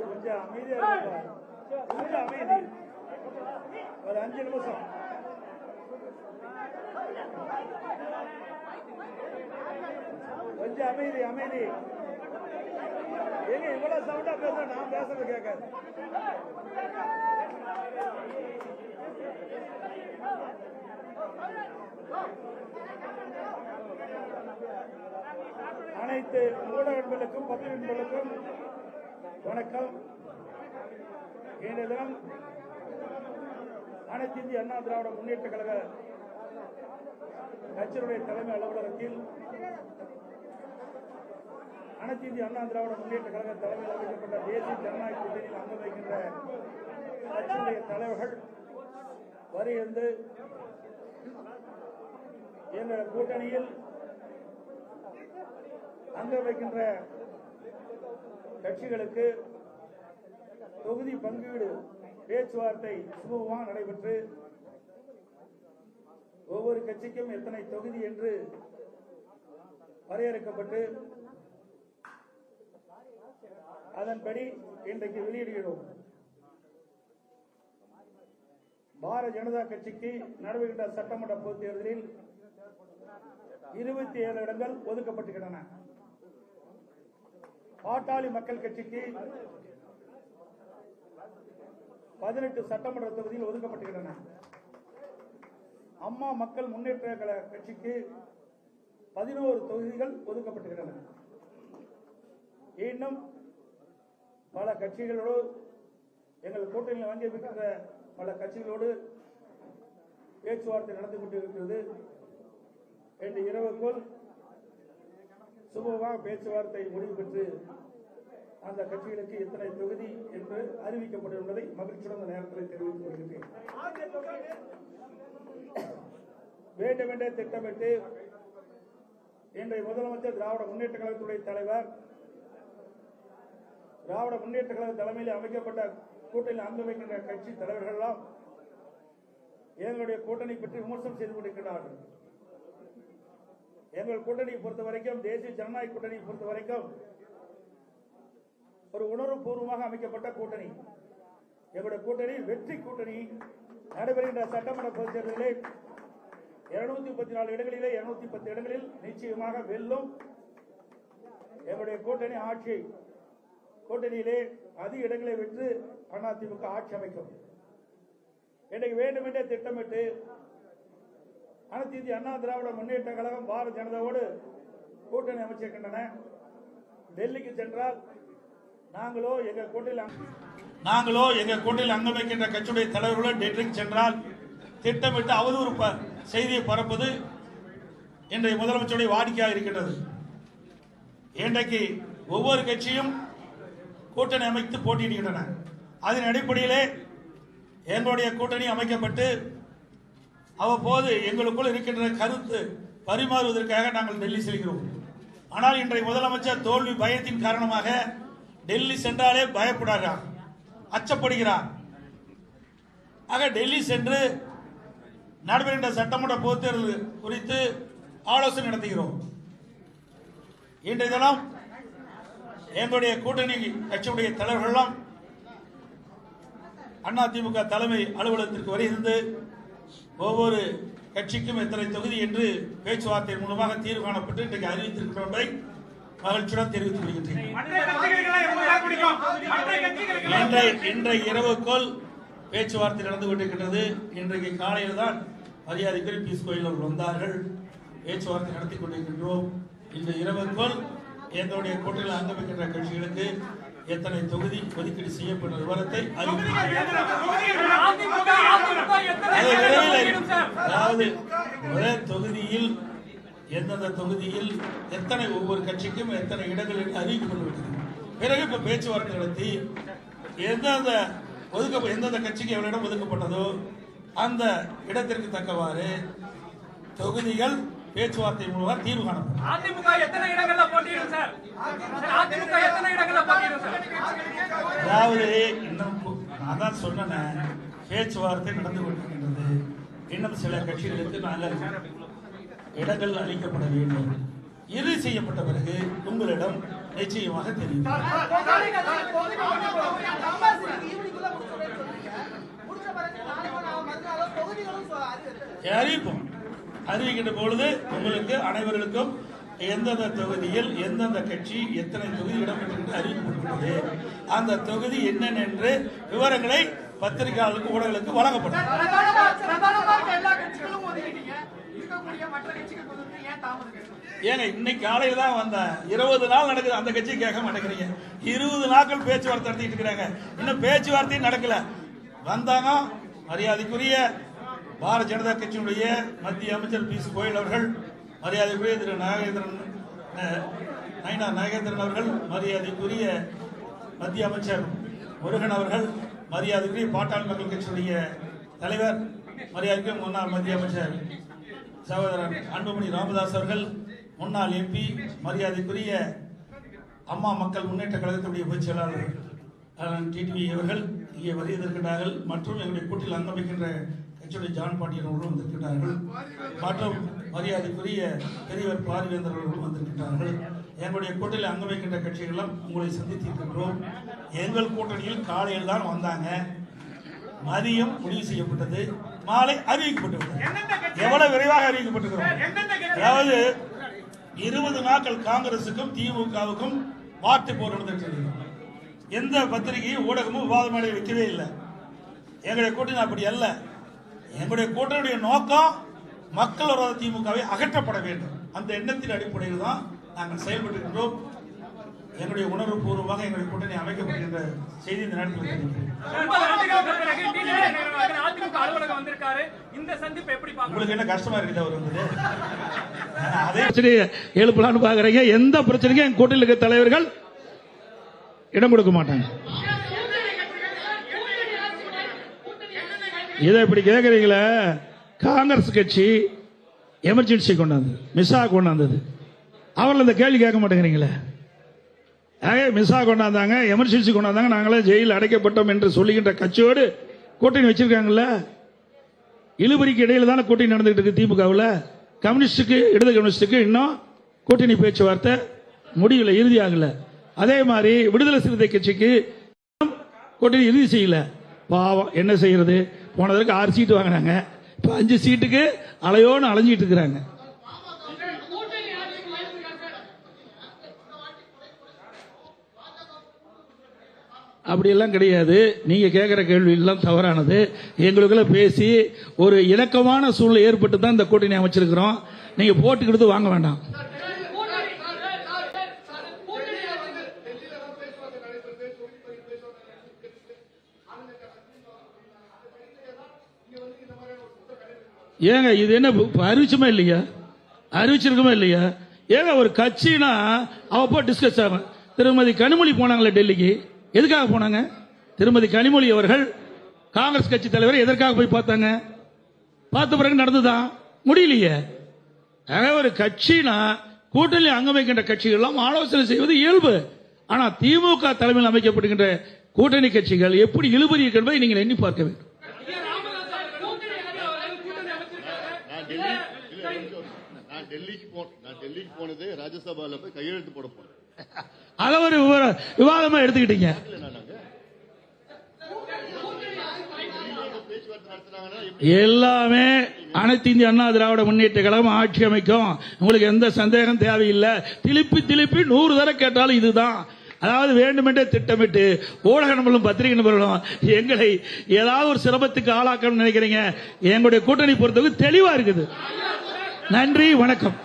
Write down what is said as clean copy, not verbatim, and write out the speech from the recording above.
கொஞ்சம் அமைதியா கொஞ்சம் அமைதி, ஒரு 5 நிமிஷம். கொஞ்சம் அமைதி அமைதி. எங்க இவ்வளவு சவுண்டா பேச, நான் பேசுறது கேட்காது. அனைத்து ஊடகங்களுக்கும் பத்திரிகைகளுக்கும் வணக்கம். இன்றைய தினம் அனைத்து இந்திய அண்ணா திராவிட முன்னேற்ற கழக கட்சியினுடைய தலைமை அலுவலகத்தில் அனைத்து இந்திய அண்ணா திராவிட முன்னேற்ற கழக தலைமையில் அமைக்கப்பட்ட தேசிய ஜனநாயக கூட்டணியில் அங்கம் வைக்கின்ற கட்சியினுடைய தலைவர்கள் வருகிறது. என்ற கூட்டணியில் அங்கம் வைக்கின்ற கட்சிகளுக்கு தொகுதி பங்கீடு பேச்சுவார்த்தை சுமூகமாக நடைபெற்று ஒவ்வொரு கட்சிக்கும் எத்தனை தொகுதி என்று வரையறுக்கப்பட்டு அதன்படி இன்றைக்கு வெளியிடுகிறோம். பாரதிய ஜனதா கட்சிக்கு நடைபெறுகின்ற சட்டமன்ற பொதுத் தேர்தலில் 27 இடங்கள் ஒதுக்கப்பட்டுள்ளன. பாட்டாளி மக்கள் கட்சிக்கு 18 சட்டமன்ற தொகுதியில் ஒதுக்கப்பட்டுள்ளன. அம்மா மக்கள் முன்னேற்ற கழக கட்சிக்கு 11 தொகுதிகள் ஒதுக்கப்பட்டுள்ளன. இன்னும் பல கட்சிகளோடு எங்கள் கூட்டணியில் அங்கீகரிக்கின்ற பல கட்சிகளோடு பேச்சுவார்த்தை நடந்து கொண்டிருக்கிறது. இன்று இரவுக்குள் சுமூகமாக பேச்சுவார்த்தை முடிவு பெற்று அந்த கட்சிகளுக்கு எத்தனை தொகுதி என்று அறிவிக்கப்படும் என்பதை மகிழ்ச்சியுடன் இந்த நேரத்தில் தெரிவித்துக் கொள்கிறேன். வேண்டுமென்றே திட்டமிட்டு இன்றைய முதலமைச்சர் திராவிட முன்னேற்ற கழகத்துடைய தலைவர் திராவிட முன்னேற்ற கழக தலைமையில் அமைக்கப்பட்ட கூட்டணியில் அங்கம் வைக்கின்ற கட்சி தலைவர்கள் எல்லாம் எங்களுடைய கூட்டணி பற்றி விமர்சனம் செய்து கொண்டிருக்கிறார்கள். எங்கள் கூட்டணியை பொறுத்த வரைக்கும், தேசிய ஜனநாயக கூட்டணியை பொறுத்த வரைக்கும் ஒரு உணர்வுபூர்வமாக அமைக்கப்பட்ட கூட்டணி. எங்களுடைய கூட்டணி வெற்றி கூட்டணி. நடைபெறுகின்ற சட்டமன்ற பொதுத் தேர்தலில் 234 இடங்களிலே 210 இடங்களில் நிச்சயமாக வெல்லும். எங்களுடைய கூட்டணி ஆட்சி கூட்டணியிலே அதிக இடங்களை வென்று அதிமுக ஆட்சி அமைக்கும். இன்றைக்கு வேண்டுமென்றே திட்டமிட்டு அனைத்து இந்திய அண்ணா திராவிட முன்னேற்ற கழகம் பாரதிய ஜனதாவோடு கூட்டணி அமைச்சிருக்கின்றன. டெல்லிக்கு சென்றால் நாங்களோ எங்கள் கூட்டணியில் அங்கம் வைக்கின்ற கட்சியுடைய தலைவர்களோ டெல்லிக்கு சென்றால் திட்டமிட்டு அவதூறு செய்தியை பரப்புவது இன்றைய முதலமைச்சருடைய வாடிக்கையாக இருக்கின்றது. இன்றைக்கு ஒவ்வொரு கட்சியும் கூட்டணி அமைத்து போட்டியிடுகின்றன. அதன் அடிப்படையிலே எங்களுடைய கூட்டணி அமைக்கப்பட்டு அவ்வப்போது எங்களுக்குள் இருக்கின்ற கருத்து பரிமாறுவதற்காக நாங்கள் டெல்லி செல்கிறோம். ஆனால் இன்றைய முதலமைச்சர் தோல்வி பயத்தின் காரணமாக டெல்லி சென்றாலே பயப்படுகிறார், அச்சப்படுகிறார். ஆக டெல்லி சென்று நடைபெறுகின்ற சட்டமன்ற பொதுத் தேர்தல் குறித்து ஆலோசனை நடத்துகிறோம். இன்றைய தினம் எங்களுடைய கூட்டணி கட்சியுடைய தலைவர்களெல்லாம் அதிமுக தலைமை அலுவலகத்திற்கு வருகிறது. ஒவ்வொரு கட்சிக்கும் எத்தனை தொகுதி என்று பேச்சுவார்த்தை மூலமாக தீர்வு காணப்பட்டு இன்றைக்கு அறிவித்திருக்கிறோம் என்பதை மகிழ்ச்சியுடன் தெரிவித்துக் கொள்கின்றேன். இன்றைய இரவுக்குள் பேச்சுவார்த்தை நடந்து கொண்டிருக்கின்றது. இன்றைக்கு காலையில் தான் மரியாதைக்குரிய பீஸ் கோயில் அவர்கள் வந்தார்கள். பேச்சுவார்த்தை நடத்தி கொண்டிருக்கின்றோம். இன்று இரவுக்குள் எங்களுடைய கூட்டணியில் அங்கம் வைக்கின்ற கட்சிகளுக்கு எத்தனை தொகுதி ஒதுக்கீடு செய்யப்பட்ட விவரத்தை அதாவது ஒரே தொகுதியில் எந்தெந்த தொகுதியில் எத்தனை ஒவ்வொரு கட்சிக்கும் எத்தனை இடங்கள் என்று அறிவிக்கப்பட்டுள்ளது. பிறகு இப்ப பேச்சுவார்த்தை நடத்தி எந்தெந்த கட்சிக்கு எவ்வளவு இடம் ஒதுக்கப்பட்டதோ அந்த இடத்திற்கு தக்கவாறு தொகுதிகள் பேச்சுவார்த்தை மூலமாக தீர்வு காணப்படும். அதாவது இன்னும் அதான் சொன்ன பேச்சுவார்த்தை நடந்து கொண்டிருக்கின்றது. இன்னும் சில கட்சிகளுக்கு நாங்கள் இடங்கள் அளிக்கப்பட வேண்டும். இறுதி செய்யப்பட்ட பிறகு உங்களிடம் நிச்சயமாக தெரியும். அறிவிப்போம். அறிவிக்கின்ற பொழுது உங்களுக்கு அனைவர்களுக்கும் எந்தெந்த தொகுதியில் எந்தெந்த கட்சி எத்தனை தொகுதி இடம்பெற்று அறிவிக்கப்பட்டுள்ளது, அந்த தொகுதி என்னென்ன என்று விவரங்களை பத்திரிகையாளர்களுக்கு ஊடகங்களுக்கு வழங்கப்படும். ஏங்க இன்னைக்கு காலையில தான் வந்தேன். 20 நாள் நடக்குது, அந்த கட்சி கேட்க மாட்டேங்கிறீங்க. 20 நாட்கள் பேச்சுவார்த்தை நடத்திட்டு இருக்கிறாங்க, இன்னும் பேச்சுவார்த்தையும் நடக்கல. வந்தாங்க மரியாதைக்குரிய பாரதிய ஜனதா கட்சியினுடைய மத்திய அமைச்சர் பியூஷ் கோயல் அவர்கள், மரியாதைக்குரிய திரு நாகேந்திரன் அவர்கள், மரியாதைக்குரிய மத்திய அமைச்சர் முருகன் அவர்கள், மரியாதைக்குரிய பாட்டாளி மக்கள் கட்சியுடைய தலைவர், மரியாதைக்குரிய முன்னாள் மத்திய அமைச்சர் சகோதரர் அன்புமணி ராமதாஸ் அவர்கள், முன்னாள் எம்பி, மரியாதைக்குரிய அம்மா மக்கள் முன்னேற்ற கழகத்துடைய பொதுச் செயலாளர் டிடிவி அவர்கள் இங்கே வருகிறார்கள். மற்றும் எங்களுடைய கூட்டில் அங்கமைக்கின்ற கட்சியுடைய ஜான் பாண்டியன் அவர்களும் வந்திருக்கிறார்கள். மற்றும் மரியாதைக்குரிய பெரியவர் பார்வேந்தர் அவர்களும் வந்திருக்கிறார்கள். எங்களுடைய கூட்டத்தில் அங்கமைக்கின்ற கட்சிகளும் உங்களை சந்தித்திருக்கின்றோம். எங்கள் கூட்டணியில் காலையில் தான் வந்தாங்க, மதியம் முடிவு செய்யப்பட்டது, மாலை அறிவிக்கப்பட்டுவிட்டது. எவ்வளவு விரைவாக அறிவிக்கப்பட்டிருக்கிறோம். அதாவது 20 நாட்கள் காங்கிரசுக்கும் திமுகவுக்கும் வார்த்தை போர் நடந்துட்டு, எந்த பத்திரிகையும் ஊடகமும் விவாத மேடை வைக்கவே இல்லை. எங்களுடைய கூட்டணி அப்படி அல்ல. எங்களுடைய கூட்டணியுடைய நோக்கம் மக்கள் விரோத திமுகவை அகற்றப்பட வேண்டும். அந்த எண்ணத்தின் அடிப்படையில் தான் நாங்கள் செயல்படுகின்றோம். எங்களுடைய உணர்வு பூர்வமாக எங்களுடைய கூட்டணி அமைக்கப்படுகின்ற செய்தி இந்த நேரத்தில் உங்களுக்கு என்ன கஷ்டமா இருக்குது? அவர் வந்தது அதே பிரச்சனையை எழுப்பலான்னு பாக்குறீங்க. எந்த பிரச்சனைக்கும் என் கூட்டணியில் இருக்க தலைவர்கள் இடம் கொடுக்க மாட்டாங்க. இதை இப்படி கேட்கறீங்களா? காங்கிரஸ் கட்சி எமர்ஜென்சி கொண்டாந்து மிஸ்ஸா கொண்டாந்தது, அவர்கள் இந்த கேள்வி கேட்க மாட்டேங்கிறீங்களே. மிஸ்ஸா கொண்டாந்தாங்க, எமர்ஜென்சி கொண்டாந்தாங்க, நாங்களே ஜெயிலில் அடைக்கப்பட்டோம் என்று சொல்லுகின்ற கட்சியோடு கூட்டணி வச்சிருக்காங்கல்ல. இழுபறிக்கு இடையில தானே கூட்டணி நடந்துகிட்டு இருக்கு திமுகவில். கம்யூனிஸ்டுக்கு இடது கம்யூனிஸ்டுக்கு இன்னும் கூட்டணி பேச்சுவார்த்தை முடியல, இறுதி ஆகல. அதே மாதிரி விடுதலை சிறுத்தை கட்சிக்கு கூட்டணி இறுதி செய்யல. பாவம் என்ன செய்யறது? போனதற்கு 6 சீட்டு வாங்கினாங்க, இப்ப 5 சீட்டுக்கு அலையோன்னு அலைஞ்சிட்டு இருக்கிறாங்க. அப்படியெல்லாம் கிடையாது. நீங்க கேட்கிற கேள்வி எல்லாம் தவறானது. எங்களுக்குள்ள பேசி ஒரு இணக்கமான சூழ்நிலை ஏற்பட்டு தான் இந்த கூட்டணி அமைச்சிருக்கிறோம். நீங்க போட்டுக்கிட்டு வாங்க வேண்டாம். ஏங்க இது என்ன அறிவிச்சுமா இல்லையா? அறிவிச்சிருக்குமா இல்லையா? ஏங்க ஒரு கட்சினா அவ டிஸ்கஸ் ஆகும். திருமதி கனிமொழி போனாங்களே டெல்லிக்கு, எதுக்காக போனாங்க? திருமதி கனிமொழி அவர்கள் காங்கிரஸ் கட்சி தலைவர் எதற்காக போய் பார்த்தாங்க? பார்த்த பிறகு நடந்துதான் முடியலையே. ஒரு கட்சினா கூட்டணி அங்கமைக்கின்ற கட்சிகள் எல்லாம் ஆலோசனை செய்வது இயல்பு. ஆனா திமுக தலைமையில் அமைக்கப்படுகின்ற கூட்டணி கட்சிகள் எப்படி இழுபறி என்பதை நீங்கள் எண்ணி பார்க்க வேண்டும். டெல்லிக்கு போனது ராஜ்யசபால போய் கையெழுத்து போட போனேன். அத ஒரு விவாதமா எடுத்துக்கிட்டீங்க. எல்லாமே அனைத்து இந்திய அண்ணா திராவிட முன்னேற்ற கழகம் ஆட்சி அமைக்கும், உங்களுக்கு எந்த சந்தேகம் தேவையில்லை. திருப்பி 100 தடவை கேட்டாலும் இதுதான். அதாவது வேண்டுமென்றே திட்டமிட்டு ஊடக நண்பர்களும் பத்திரிகை நண்பர்களும் எங்களை ஏதாவது ஒரு சிரமத்துக்கு ஆளாக்கணும்னு நினைக்கிறீங்க. எங்களுடைய கூட்டணி பொறுத்தவரை தெளிவா இருக்குது. நன்றி, வணக்கம்.